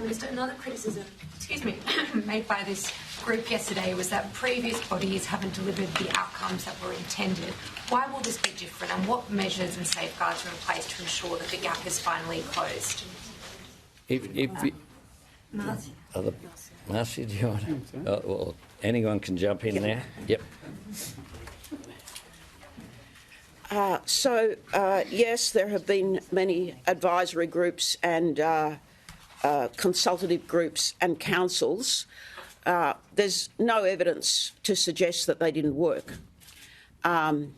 Prime Minister, another criticism, made by this group yesterday was that previous bodies haven't delivered the outcomes that were intended. Why will this be different, and what measures and safeguards are in place to ensure that the gap is finally closed? Marcia, do you want to? Well, anyone can jump in now. Yep. Yes, there have been many advisory groups and consultative groups and councils. There's no evidence to suggest that they didn't work. I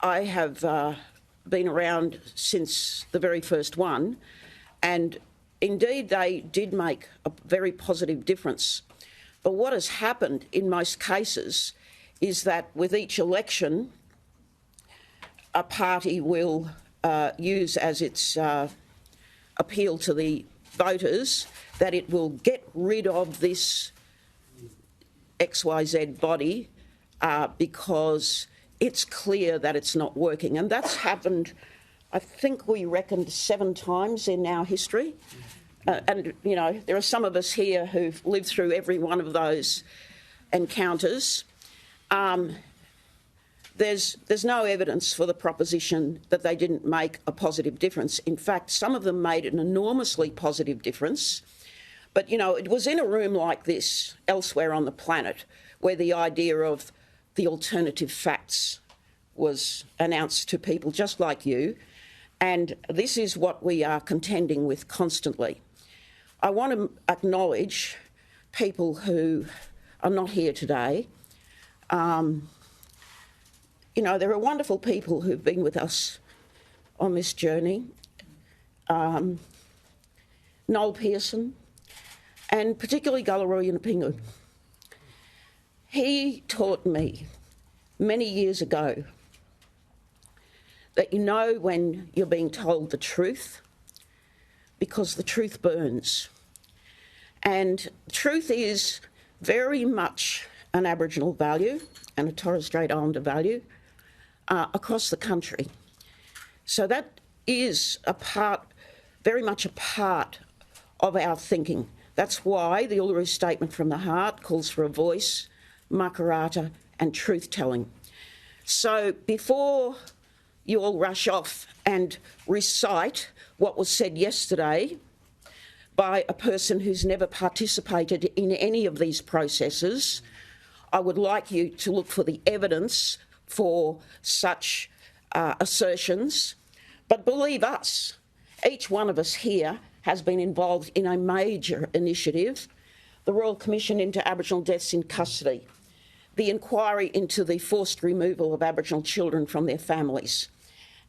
have been around since the very first one, and indeed they did make a very positive difference. But what has happened in most cases is that with each election, a party will use as its appeal to the voters that it will get rid of this XYZ body because it's clear that it's not working. And that's happened, I think we reckoned 7 times in our history. And, you know, there are some of us here who've lived through every one of those encounters. There's no evidence for the proposition that they didn't make a positive difference. In fact, some of them made an enormously positive difference. But, you know, it was in a room like this, elsewhere on the planet, where the idea of the alternative facts was announced to people just like you. And this is what we are contending with constantly. I want to acknowledge people who are not here today. You know, there are wonderful people who've been with us on this journey. Noel Pearson, and particularly Galarrwuy Yunupingu. He taught me many years ago that you know when you're being told the truth because the truth burns. And truth is very much an Aboriginal value and a Torres Strait Islander value across the country. So that is very much a part of our thinking. That's why the Uluru Statement from the Heart calls for a voice, makarata and truth-telling. So before you all rush off and recite what was said yesterday by a person who's never participated in any of these processes, I would like you to look for the evidence for such assertions. But believe us, each one of us here has been involved in a major initiative, the Royal Commission into Aboriginal Deaths in Custody, the inquiry into the forced removal of Aboriginal children from their families,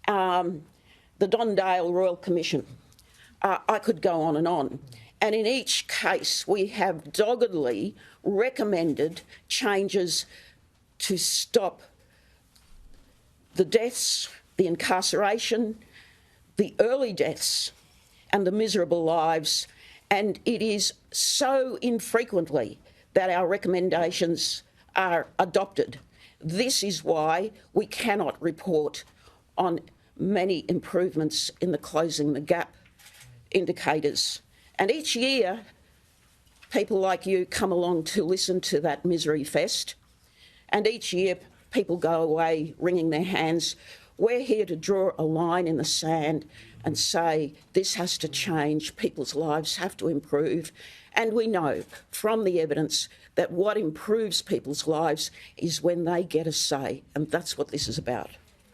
the Don Dale Royal Commission. I could go on. And in each case, we have doggedly recommended changes to stop the deaths, the incarceration, the early deaths, and the miserable lives. And it is so infrequently that our recommendations are adopted. This is why we cannot report on many improvements in the closing the gap indicators. And each year, people like you come along to listen to that misery fest. And each year, people go away wringing their hands. We're here to draw a line in the sand and say this has to change, people's lives have to improve. And we know from the evidence that what improves people's lives is when they get a say, and that's what this is about.